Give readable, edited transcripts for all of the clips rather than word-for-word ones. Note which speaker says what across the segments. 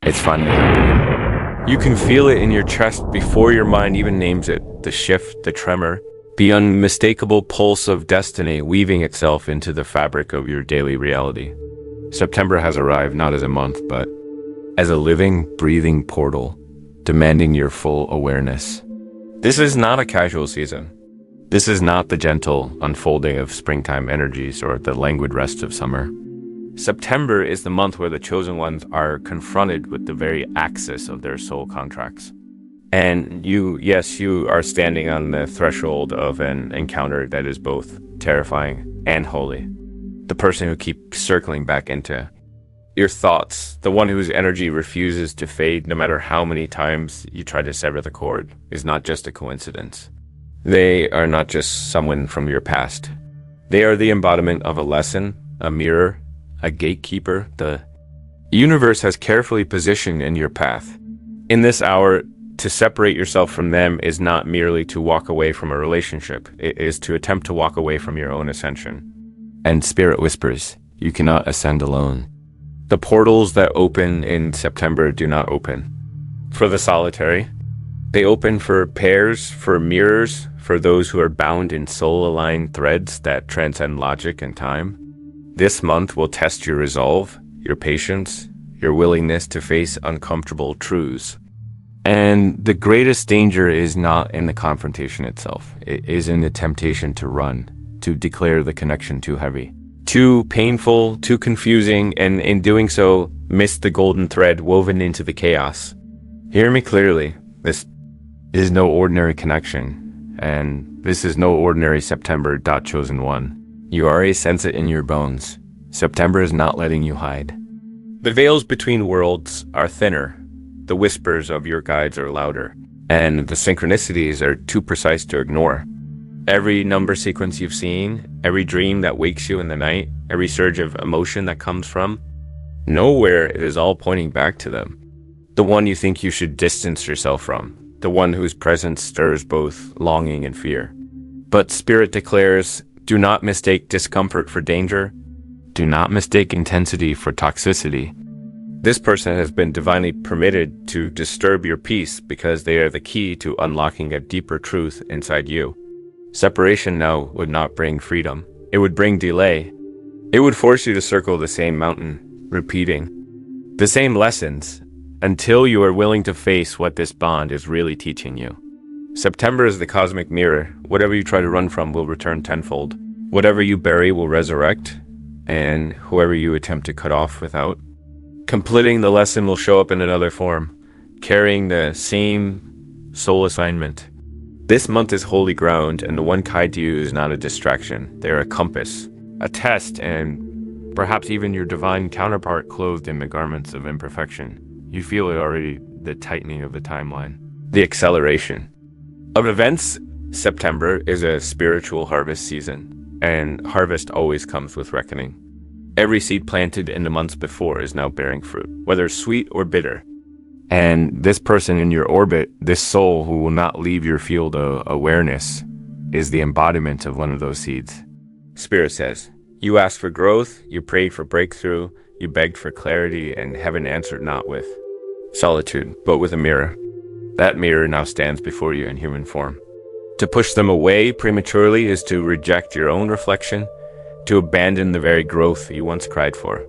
Speaker 1: It's finally happening. You can feel it in your chest before your mind even names it. The shift, the tremor, the unmistakable pulse of destiny weaving itself into the fabric of your daily reality. September has arrived not as a month, but as a living, breathing portal, demanding your full awareness. This is not a casual season. This is not the gentle unfolding of springtime energies or the languid rest of summer. September is the month where the chosen ones are confronted with the very axis of their soul contracts. And you are standing on the threshold of an encounter that is both terrifying and holy. The person who keeps circling back into your thoughts, the one whose energy refuses to fade no matter how many times you try to sever the cord, is not just a coincidence. They are not just someone from your past. They are the embodiment of a lesson, a mirror, a gatekeeper. The universe has carefully positioned in your path. In this hour, to separate yourself from them is not merely to walk away from a relationship. It is to attempt to walk away from your own ascension. And Spirit whispers, you cannot ascend alone. The portals that open in September do not open for the solitary. They open for pairs, for mirrors, for those who are bound in soul-aligned threads that transcend logic and time. This month will test your resolve, your patience, your willingness to face uncomfortable truths. And the greatest danger is not in the confrontation itself. It is in the temptation to run, to declare the connection too heavy, too painful, too confusing, and in doing so, miss the golden thread woven into the chaos. Hear me clearly. This is no ordinary connection, and this is no ordinary September. Chosen one. You already sense it in your bones. September is not letting you hide. The veils between worlds are thinner. The whispers of your guides are louder, and the synchronicities are too precise to ignore. Every number sequence you've seen, every dream that wakes you in the night, every surge of emotion that comes from, nowhere it is all pointing back to them. The one you think you should distance yourself from, the one whose presence stirs both longing and fear. But Spirit declares, do not mistake discomfort for danger. Do not mistake intensity for toxicity. This person has been divinely permitted to disturb your peace because they are the key to unlocking a deeper truth inside you. Separation now would not bring freedom. It would bring delay. It would force you to circle the same mountain, repeating the same lessons until you are willing to face what this bond is really teaching you. September is the cosmic mirror. Whatever you try to run from will return tenfold. Whatever you bury will resurrect, and whoever you attempt to cut off without completing the lesson will show up in another form, carrying the same soul assignment. This month is holy ground, and the one guide to you is not a distraction. They're a compass, a test, and perhaps even your divine counterpart clothed in the garments of imperfection. You feel it already, the tightening of the timeline, the acceleration of events. September is a spiritual harvest season, and harvest always comes with reckoning. Every seed planted in the months before is now bearing fruit, whether sweet or bitter. And this person in your orbit, this soul who will not leave your field of awareness, is the embodiment of one of those seeds. Spirit says, you asked for growth, you prayed for breakthrough, you begged for clarity, and heaven answered not with solitude, but with a mirror. That mirror now stands before you in human form. To push them away prematurely is to reject your own reflection, to abandon the very growth you once cried for.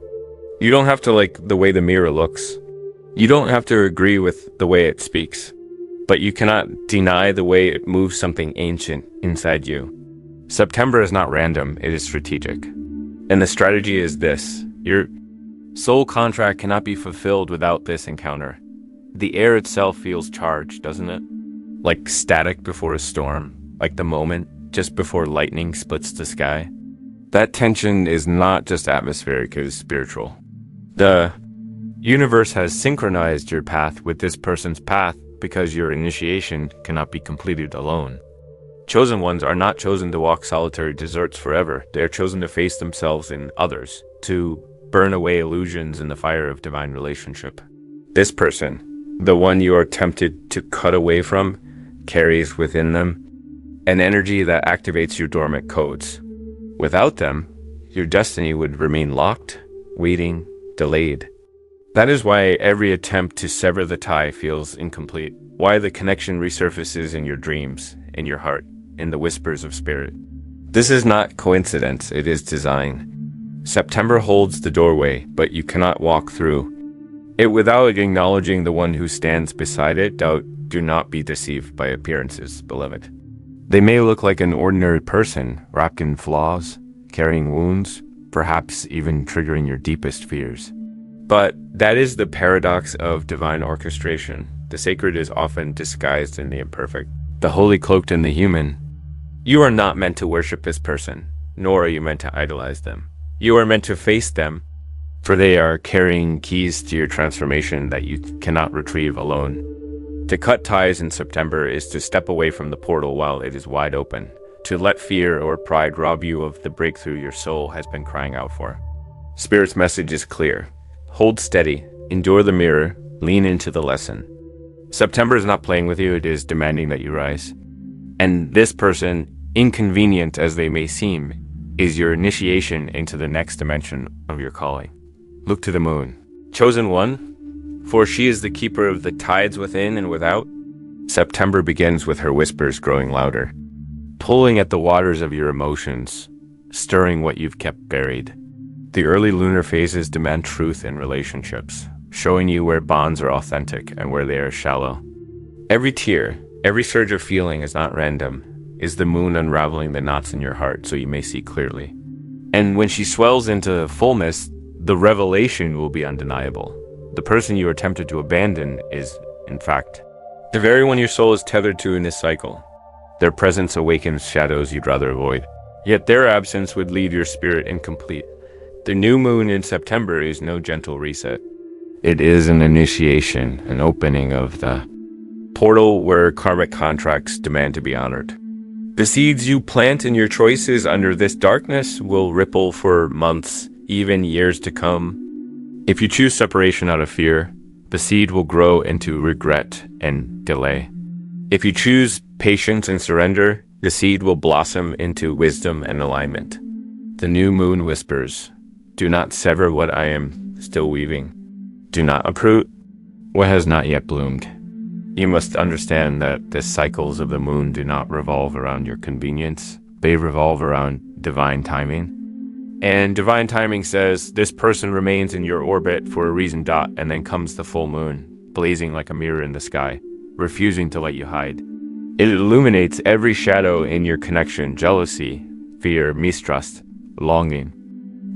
Speaker 1: You don't have to like the way the mirror looks. You don't have to agree with the way it speaks, but you cannot deny the way it moves something ancient inside you. September is not random, it is strategic. And the strategy is this: your soul contract cannot be fulfilled without this encounter. The air itself feels charged, doesn't it? Like static before a storm, like the moment just before lightning splits the sky. That tension is not just atmospheric, it is spiritual. The universe has synchronized your path with this person's path because your initiation cannot be completed alone. Chosen ones are not chosen to walk solitary deserts forever. They are chosen to face themselves in others, to burn away illusions in the fire of divine relationship. This person, the one you are tempted to cut away from, carries within them an energy that activates your dormant codes. Without them, your destiny would remain locked, waiting, delayed. That is why every attempt to sever the tie feels incomplete. Why the connection resurfaces in your dreams, in your heart, in the whispers of spirit. This is not coincidence, it is design. September holds the doorway, but you cannot walk through it without acknowledging the one who stands beside it. Do not be deceived by appearances, beloved. They may look like an ordinary person, wrapped in flaws, carrying wounds, perhaps even triggering your deepest fears. But that is the paradox of divine orchestration. The sacred is often disguised in the imperfect, the holy cloaked in the human. You are not meant to worship this person, nor are you meant to idolize them. You are meant to face them, for they are carrying keys to your transformation that you cannot retrieve alone. To cut ties in September is to step away from the portal while it is wide open, to let fear or pride rob you of the breakthrough your soul has been crying out for. Spirit's message is clear. Hold steady, endure the mirror, lean into the lesson. September is not playing with you, it is demanding that you rise. And this person, inconvenient as they may seem, is your initiation into the next dimension of your calling. Look to the moon. Chosen one, for she is the keeper of the tides within and without. September begins with her whispers growing louder, pulling at the waters of your emotions, stirring what you've kept buried. The early lunar phases demand truth in relationships, showing you where bonds are authentic and where they are shallow. Every tear, every surge of feeling is not random, is the moon unraveling the knots in your heart so you may see clearly. And when she swells into fullness, the revelation will be undeniable. The person you are tempted to abandon is, in fact, the very one your soul is tethered to in this cycle. Their presence awakens shadows you'd rather avoid, yet their absence would leave your spirit incomplete. The new moon in September is no gentle reset. It is an initiation, an opening of the portal where karmic contracts demand to be honored. The seeds you plant in your choices under this darkness will ripple for months, even years to come. If you choose separation out of fear, the seed will grow into regret and delay. If you choose patience and surrender, the seed will blossom into wisdom and alignment. The new moon whispers, do not sever what I am still weaving. Do not uproot what has not yet bloomed. You must understand that the cycles of the moon do not revolve around your convenience. They revolve around divine timing. And divine timing says this person remains in your orbit for a reason. And then comes the full moon, blazing like a mirror in the sky, refusing to let you hide. It illuminates every shadow in your connection: jealousy, fear, mistrust, longing,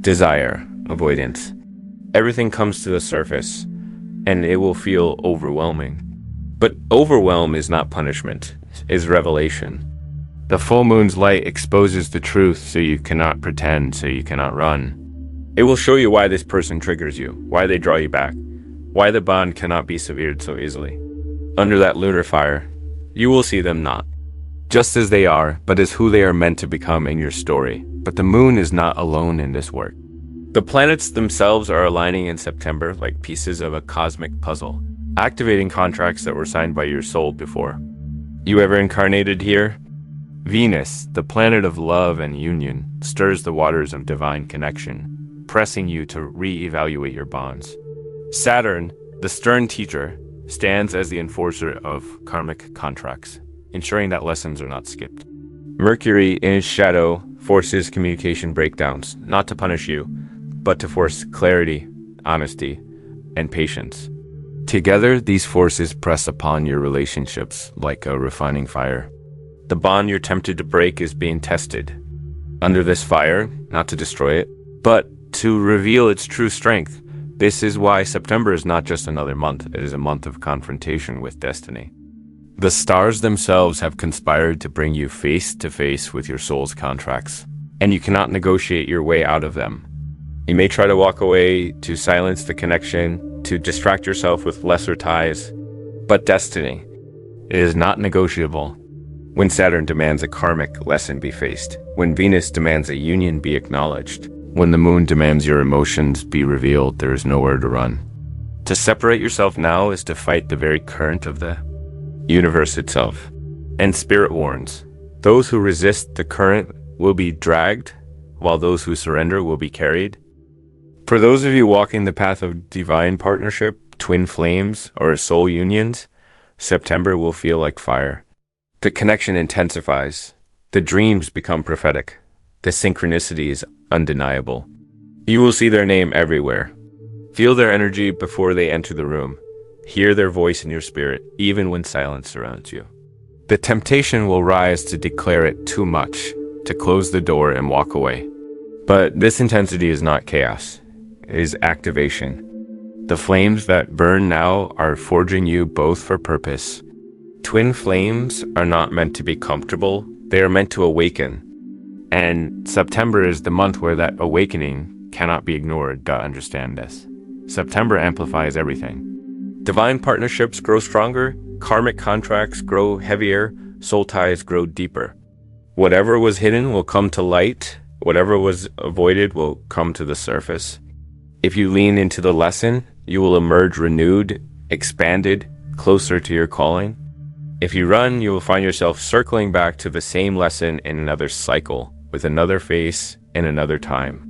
Speaker 1: desire, avoidance. Everything comes to the surface, and it will feel overwhelming. But overwhelm is not punishment, it's revelation. The full moon's light exposes the truth so you cannot pretend, so you cannot run. It will show you why this person triggers you, why they draw you back, why the bond cannot be severed so easily. Under that lunar fire, you will see them not just as they are, but as who they are meant to become in your story. But the moon is not alone in this work. The planets themselves are aligning in September like pieces of a cosmic puzzle, activating contracts that were signed by your soul before. You ever incarnated here? Venus, the planet of love and union, stirs the waters of divine connection, pressing you to re-evaluate your bonds. Saturn, the stern teacher, stands as the enforcer of karmic contracts, ensuring that lessons are not skipped. Mercury, in its shadow, forces communication breakdowns, not to punish you, but to force clarity, honesty, and patience. Together, these forces press upon your relationships like a refining fire. The bond you're tempted to break is being tested. Under this fire, not to destroy it, but to reveal its true strength. This is why September is not just another month, it is a month of confrontation with destiny. The stars themselves have conspired to bring you face to face with your soul's contracts, and you cannot negotiate your way out of them. You may try to walk away, to silence the connection, to distract yourself with lesser ties, but destiny, it is not negotiable. When Saturn demands a karmic lesson be faced, when Venus demands a union be acknowledged, when the moon demands your emotions be revealed, there is nowhere to run. To separate yourself now is to fight the very current of the universe itself. And Spirit warns, those who resist the current will be dragged, while those who surrender will be carried. For those of you walking the path of divine partnership, twin flames, or soul unions, September will feel like fire. The connection intensifies. The dreams become prophetic. The synchronicity is undeniable. You will see their name everywhere. Feel their energy before they enter the room. Hear their voice in your spirit, even when silence surrounds you. The temptation will rise to declare it too much, to close the door and walk away. But this intensity is not chaos. It is activation. The flames that burn now are forging you both for purpose. Twin flames are not meant to be comfortable. They are meant to awaken. And September is the month where that awakening cannot be ignored. Understand this. September amplifies everything. Divine partnerships grow stronger, karmic contracts grow heavier, soul ties grow deeper. Whatever was hidden will come to light, whatever was avoided will come to the surface. If you lean into the lesson, you will emerge renewed, expanded, closer to your calling. If you run, you will find yourself circling back to the same lesson in another cycle, with another face and another time.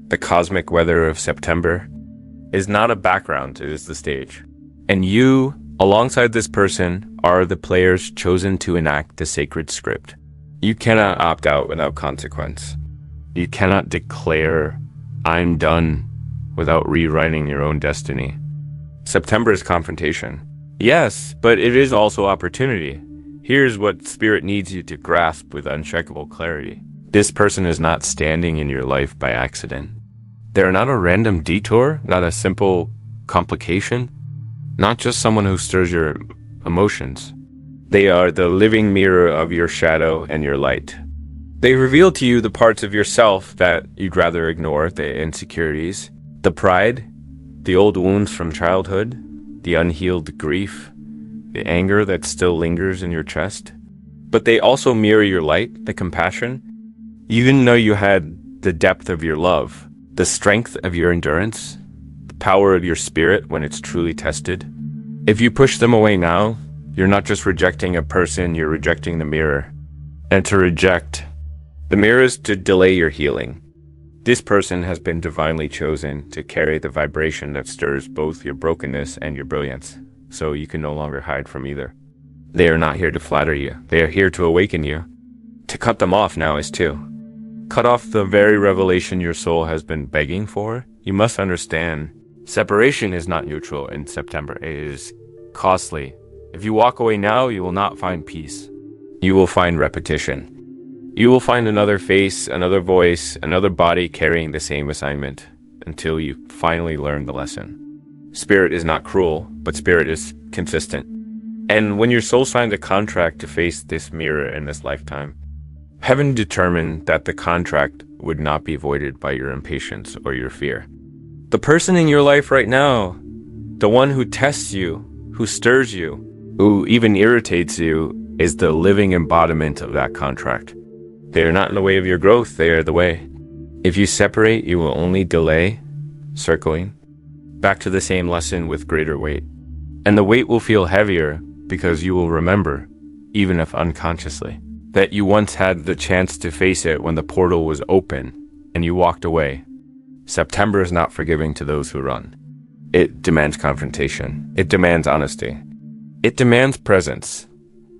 Speaker 1: The cosmic weather of September is not a background, it is the stage. And you, alongside this person, are the players chosen to enact the sacred script. You cannot opt out without consequence. You cannot declare, "I'm done," without rewriting your own destiny. September is confrontation. Yes, but it is also opportunity. Here's what Spirit needs you to grasp with unshakable clarity. This person is not standing in your life by accident. They're not a random detour, not a simple complication, not just someone who stirs your emotions. They are the living mirror of your shadow and your light. They reveal to you the parts of yourself that you'd rather ignore, the insecurities, the pride, the old wounds from childhood, the unhealed grief, the anger that still lingers in your chest. But they also mirror your light, the compassion. You didn't know you had the depth of your love, the strength of your endurance, the power of your spirit when it's truly tested. If you push them away now, you're not just rejecting a person, you're rejecting the mirror. And to reject the mirror is to delay your healing. This person has been divinely chosen to carry the vibration that stirs both your brokenness and your brilliance, so you can no longer hide from either. They are not here to flatter you. They are here to awaken you. To cut them off now is too. Cut off the very revelation your soul has been begging for. You must understand, separation is not neutral in September. It is costly. If you walk away now, you will not find peace. You will find repetition. You will find another face, another voice, another body carrying the same assignment until you finally learn the lesson. Spirit is not cruel, but spirit is consistent. And when your soul signed a contract to face this mirror in this lifetime, heaven determined that the contract would not be voided by your impatience or your fear. The person in your life right now, the one who tests you, who stirs you, who even irritates you, is the living embodiment of that contract. They are not in the way of your growth, they are the way. If you separate, you will only delay, circling, back to the same lesson with greater weight. And the weight will feel heavier because you will remember, even if unconsciously, that you once had the chance to face it when the portal was open and you walked away. September is not forgiving to those who run. It demands confrontation. It demands honesty. It demands presence.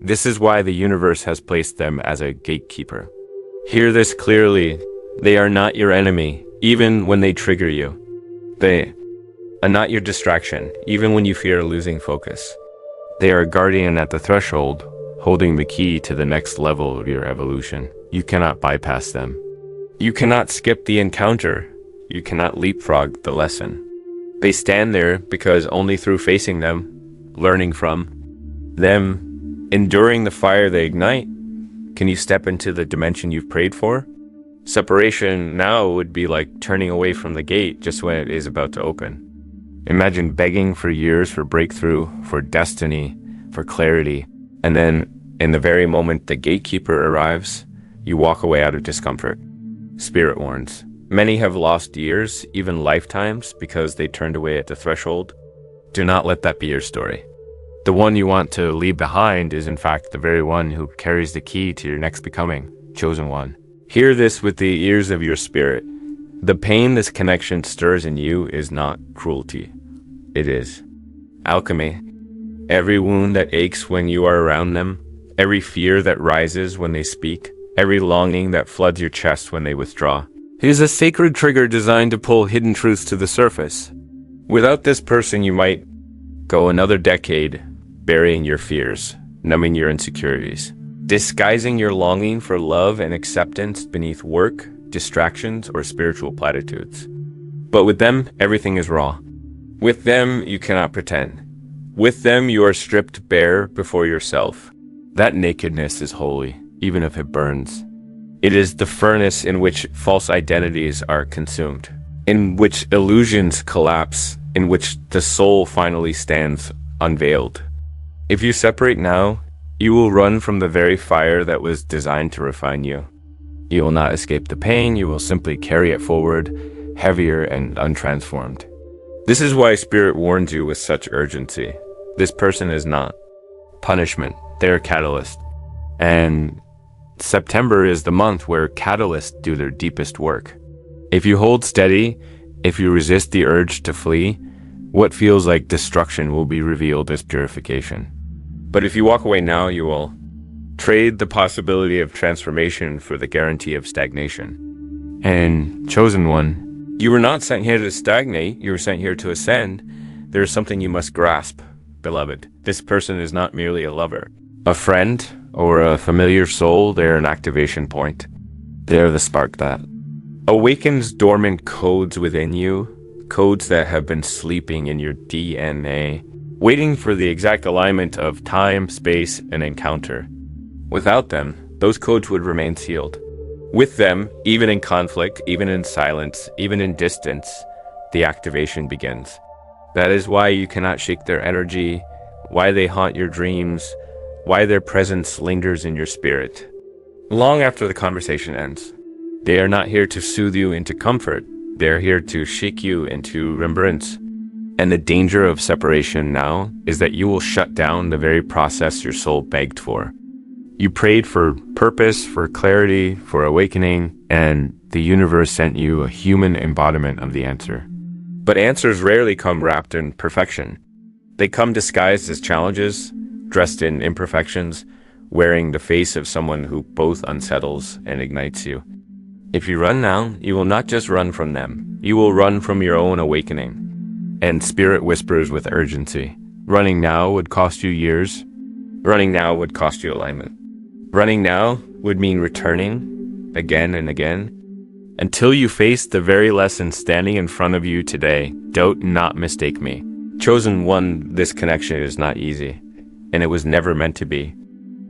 Speaker 1: This is why the universe has placed them as a gatekeeper. Hear this clearly. They are not your enemy, even when they trigger you. They are not your distraction, even when you fear losing focus. They are a guardian at the threshold, holding the key to the next level of your evolution. You cannot bypass them. You cannot skip the encounter. You cannot leapfrog the lesson. They stand there because only through facing them, learning from them, enduring the fire they ignite, can you step into the dimension you've prayed for? Separation now would be like turning away from the gate just when it is about to open. Imagine begging for years for breakthrough, for destiny, for clarity, and then in the very moment the gatekeeper arrives, you walk away out of discomfort. Spirit warns. Many have lost years, even lifetimes, because they turned away at the threshold. Do not let that be your story. The one you want to leave behind is in fact the very one who carries the key to your next becoming, chosen one. Hear this with the ears of your spirit. The pain this connection stirs in you is not cruelty. It is alchemy. Every wound that aches when you are around them, every fear that rises when they speak, every longing that floods your chest when they withdraw, is a sacred trigger designed to pull hidden truths to the surface. Without this person, you might go another decade burying your fears, numbing your insecurities, disguising your longing for love and acceptance beneath work, distractions, or spiritual platitudes. But with them, everything is raw. With them, you cannot pretend. With them, you are stripped bare before yourself. That nakedness is holy, even if it burns. It is the furnace in which false identities are consumed, in which illusions collapse, in which the soul finally stands unveiled. If you separate now, you will run from the very fire that was designed to refine you. You will not escape the pain, you will simply carry it forward, heavier and untransformed. This is why Spirit warns you with such urgency. This person is not punishment, they're a catalyst. And September is the month where catalysts do their deepest work. If you hold steady, if you resist the urge to flee, what feels like destruction will be revealed as purification. But if you walk away now, you will trade the possibility of transformation for the guarantee of stagnation. And chosen one, you were not sent here to stagnate, you were sent here to ascend. There is something you must grasp, beloved. This person is not merely a lover, a friend, or a familiar soul. They're an activation point. They're the spark that awakens dormant codes within you, codes that have been sleeping in your DNA, waiting for the exact alignment of time, space, and encounter. Without them, those codes would remain sealed. With them, even in conflict, even in silence, even in distance, the activation begins. That is why you cannot shake their energy, why they haunt your dreams, why their presence lingers in your spirit. Long after the conversation ends, they are not here to soothe you into comfort. They are here to shake you into remembrance. And the danger of separation now is that you will shut down the very process your soul begged for. You prayed for purpose, for clarity, for awakening, and the universe sent you a human embodiment of the answer. But answers rarely come wrapped in perfection. They come disguised as challenges, dressed in imperfections, wearing the face of someone who both unsettles and ignites you. If you run now, you will not just run from them. You will run from your own awakening. And Spirit whispers with urgency. Running now would cost you years. Running now would cost you alignment. Running now would mean returning again and again. Until you face the very lesson standing in front of you today, do not mistake me. Chosen one, this connection is not easy. And it was never meant to be.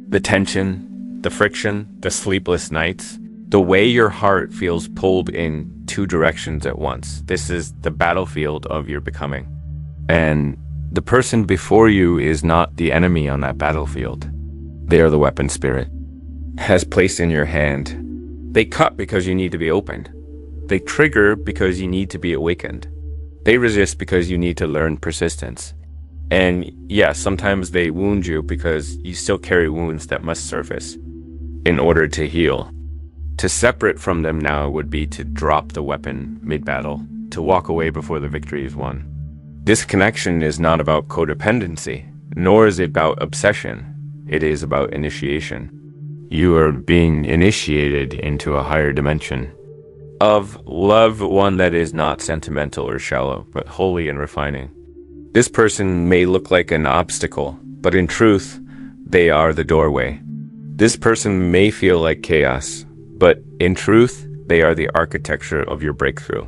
Speaker 1: The tension, the friction, the sleepless nights, the way your heart feels pulled in two directions at once. This is the battlefield of your becoming. And the person before you is not the enemy on that battlefield. They are the weapon Spirit has placed in your hand. They cut because you need to be opened. They trigger because you need to be awakened. They resist because you need to learn persistence. And yes, sometimes they wound you because you still carry wounds that must surface in order to heal. To separate from them now would be to drop the weapon mid-battle, to walk away before the victory is won. This connection is not about codependency, nor is it about obsession. It is about initiation. You are being initiated into a higher dimension of love, one that is not sentimental or shallow, but holy and refining. This person may look like an obstacle, but in truth, they are the doorway. This person may feel like chaos, but in truth, they are the architecture of your breakthrough.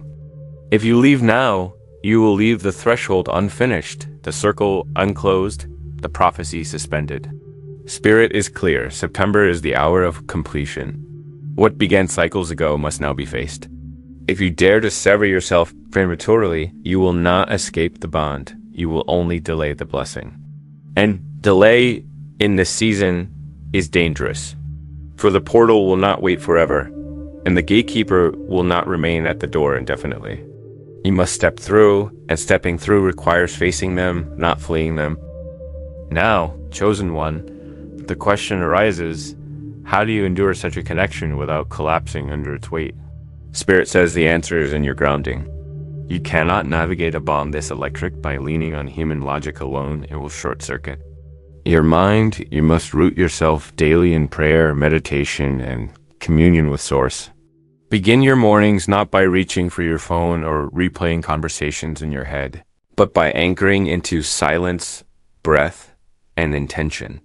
Speaker 1: If you leave now, you will leave the threshold unfinished, the circle unclosed, the prophecy suspended. Spirit is clear. September is the hour of completion. What began cycles ago must now be faced. If you dare to sever yourself prematurely, you will not escape the bond. You will only delay the blessing. And delay in this season is dangerous. For the portal will not wait forever, and the gatekeeper will not remain at the door indefinitely. You must step through, and stepping through requires facing them, not fleeing them. Now, chosen one, the question arises, how do you endure such a connection without collapsing under its weight? Spirit says the answer is in your grounding. You cannot navigate a bond this electric by leaning on human logic alone. It will short circuit your mind. You must root yourself daily in prayer, meditation, and communion with Source. Begin your mornings not by reaching for your phone or replaying conversations in your head, but by anchoring into silence, breath, and intention.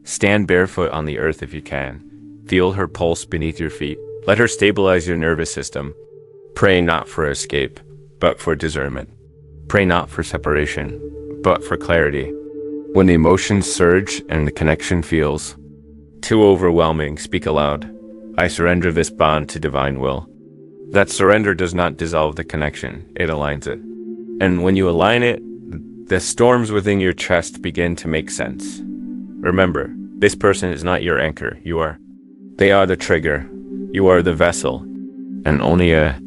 Speaker 1: Stand barefoot on the earth if you can. Feel her pulse beneath your feet. Let her stabilize your nervous system. Pray not for escape, but for discernment. Pray not for separation, but for clarity. When the emotions surge and the connection feels too overwhelming, speak aloud. I surrender this bond to divine will. That surrender does not dissolve the connection, it aligns it. And when you align it, the storms within your chest begin to make sense. Remember, this person is not your anchor, you are. They are the trigger, you are the vessel. And only a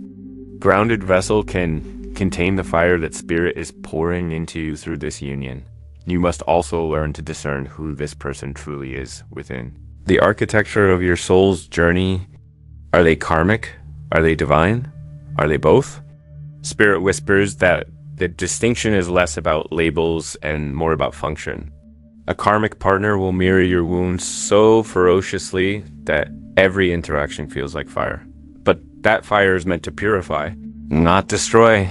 Speaker 1: grounded vessel can contain the fire that Spirit is pouring into you through this union. You must also learn to discern who this person truly is within. The architecture of your soul's journey, are they karmic? Are they divine? Are they both? Spirit whispers that the distinction is less about labels and more about function. A karmic partner will mirror your wounds so ferociously that every interaction feels like fire. But that fire is meant to purify, not destroy.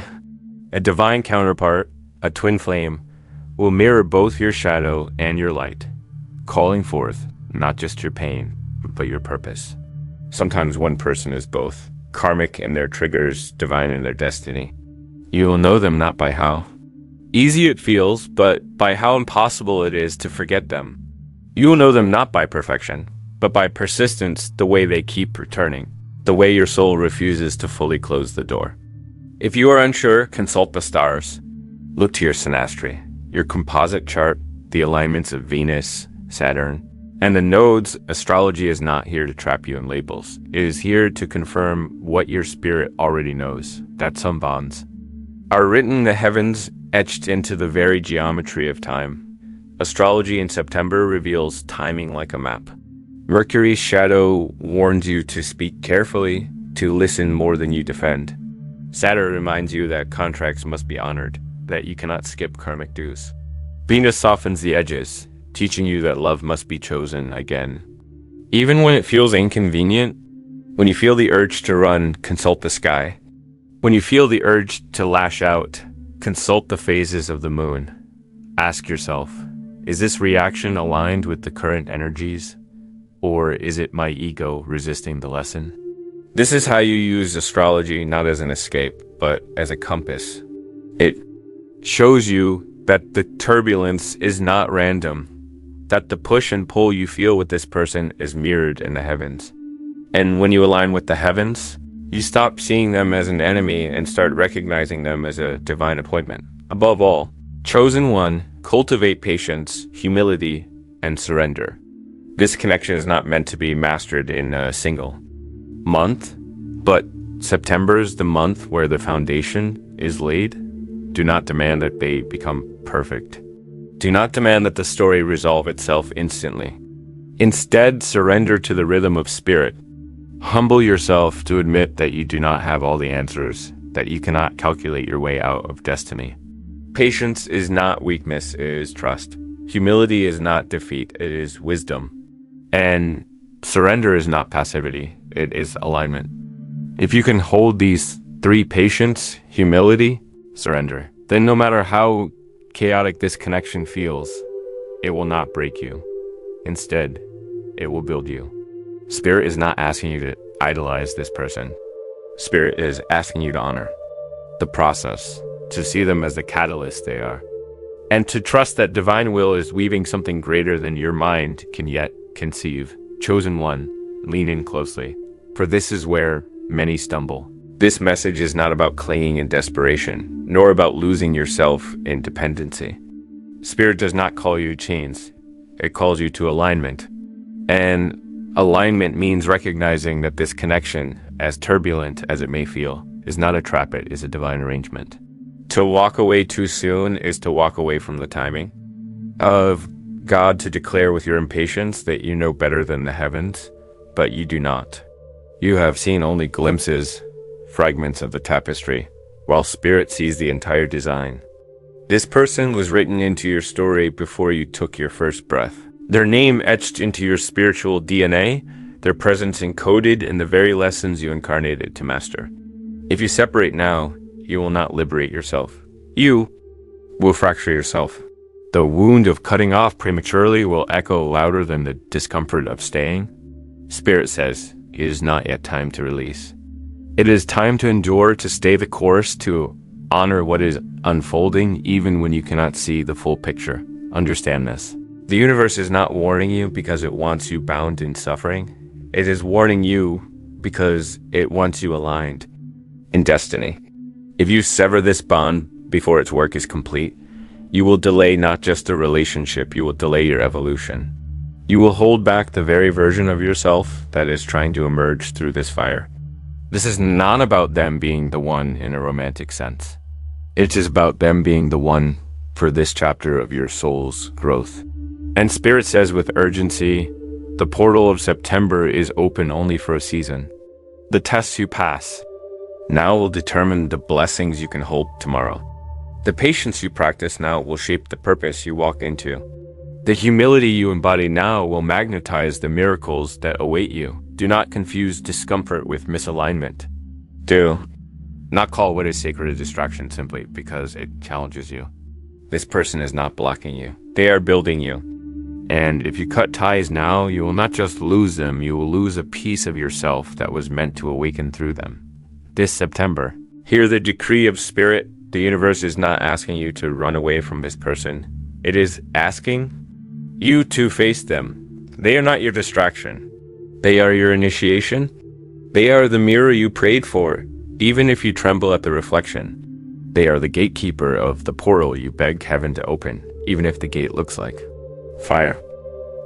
Speaker 1: A divine counterpart, a twin flame, will mirror both your shadow and your light, calling forth not just your pain, but your purpose. Sometimes one person is both, karmic in their triggers, divine in their destiny. You will know them not by how easy it feels, but by how impossible it is to forget them. You will know them not by perfection, but by persistence, the way they keep returning, the way your soul refuses to fully close the door. If you are unsure, consult the stars. Look to your synastry, your composite chart, the alignments of Venus, Saturn, and the nodes. Astrology is not here to trap you in labels. It is here to confirm what your spirit already knows, that some bonds are written in the heavens, etched into the very geometry of time. Astrology in September reveals timing like a map. Mercury's shadow warns you to speak carefully, to listen more than you defend. Saturn reminds you that contracts must be honored, that you cannot skip karmic dues. Venus softens the edges, teaching you that love must be chosen again. Even when it feels inconvenient, when you feel the urge to run, consult the sky. When you feel the urge to lash out, consult the phases of the moon. Ask yourself, is this reaction aligned with the current energies? Or is it my ego resisting the lesson? This is how you use astrology, not as an escape, but as a compass. It shows you that the turbulence is not random, that the push and pull you feel with this person is mirrored in the heavens. And when you align with the heavens, you stop seeing them as an enemy and start recognizing them as a divine appointment. Above all, chosen one, cultivate patience, humility, and surrender. This connection is not meant to be mastered in a single month, but September is the month where the foundation is laid. Do not demand that they become perfect. Do not demand that the story resolve itself instantly. Instead, surrender to the rhythm of spirit. Humble yourself to admit that you do not have all the answers, that you cannot calculate your way out of destiny. Patience is not weakness, it is trust. Humility is not defeat, it is wisdom. And surrender is not passivity, it is alignment. If you can hold these three: patience, humility, surrender, then no matter how chaotic this connection feels, it will not break you. Instead, it will build you. Spirit is not asking you to idolize this person. Spirit is asking you to honor the process, to see them as the catalyst they are, and to trust that divine will is weaving something greater than your mind can yet conceive. Chosen one, lean in closely, for this is where many stumble. This message is not about clinging in desperation, nor about losing yourself in dependency. Spirit does not call you chains. It calls you to alignment. And alignment means recognizing that this connection, as turbulent as it may feel, is not a trap, it is a divine arrangement. To walk away too soon is to walk away from the timing of God, to declare with your impatience that you know better than the heavens, but you do not. You have seen only glimpses fragments of the tapestry, while Spirit sees the entire design. This person was written into your story before you took your first breath. Their name etched into your spiritual DNA, their presence encoded in the very lessons you incarnated to master. If you separate now, you will not liberate yourself. You will fracture yourself. The wound of cutting off prematurely will echo louder than the discomfort of staying. Spirit says, it is not yet time to release. It is time to endure, to stay the course, to honor what is unfolding even when you cannot see the full picture. Understand this. The universe is not warning you because it wants you bound in suffering. It is warning you because it wants you aligned in destiny. If you sever this bond before its work is complete, you will delay not just the relationship, you will delay your evolution. You will hold back the very version of yourself that is trying to emerge through this fire. This is not about them being the one in a romantic sense. It is about them being the one for this chapter of your soul's growth. And Spirit says with urgency, the portal of September is open only for a season. The tests you pass now will determine the blessings you can hold tomorrow. The patience you practice now will shape the purpose you walk into. The humility you embody now will magnetize the miracles that await you. Do not confuse discomfort with misalignment. Do not call what is sacred a distraction simply because it challenges you. This person is not blocking you. They are building you. And if you cut ties now, you will not just lose them, you will lose a piece of yourself that was meant to awaken through them. This September, hear the decree of Spirit. The universe is not asking you to run away from this person. It is asking you to face them. They are not your distraction. They are your initiation. They are the mirror you prayed for, even if you tremble at the reflection. They are the gatekeeper of the portal you beg heaven to open, even if the gate looks like fire.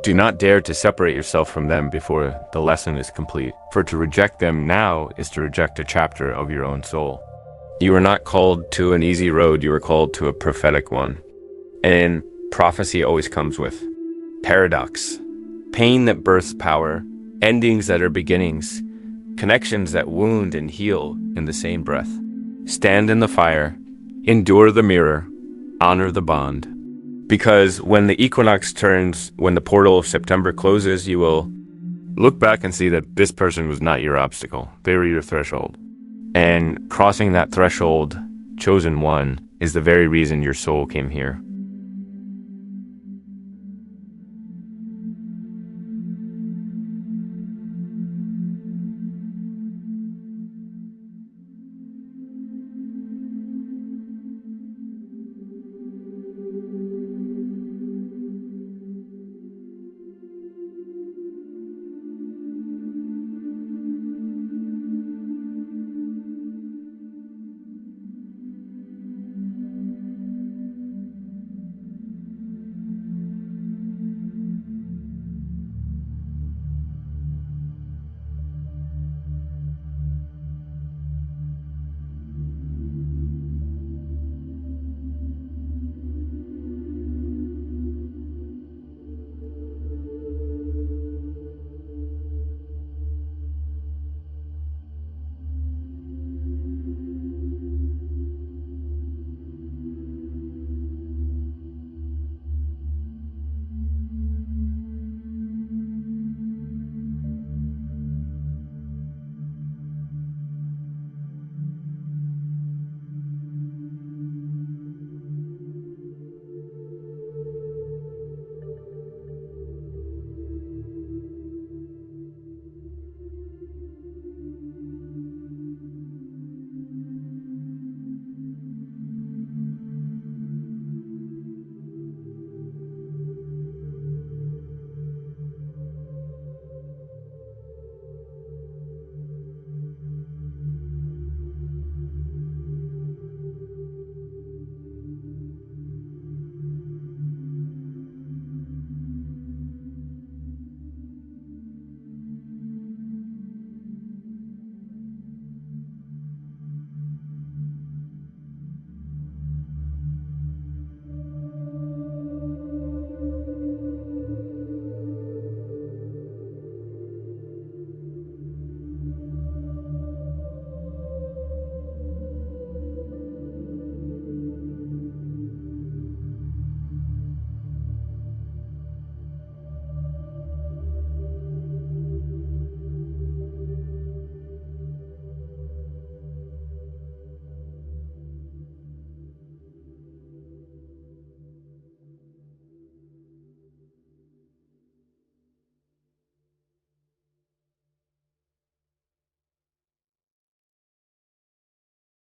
Speaker 1: Do not dare to separate yourself from them before the lesson is complete, for to reject them now is to reject a chapter of your own soul. You are not called to an easy road, you are called to a prophetic one. And prophecy always comes with paradox, pain that births power, endings that are beginnings, connections that wound and heal in the same breath. Stand in the fire, endure the mirror, honor the bond. Because when the equinox turns, when the portal of September closes, you will look back and see that this person was not your obstacle. They were your threshold. And crossing that threshold, chosen one, is the very reason your soul came here.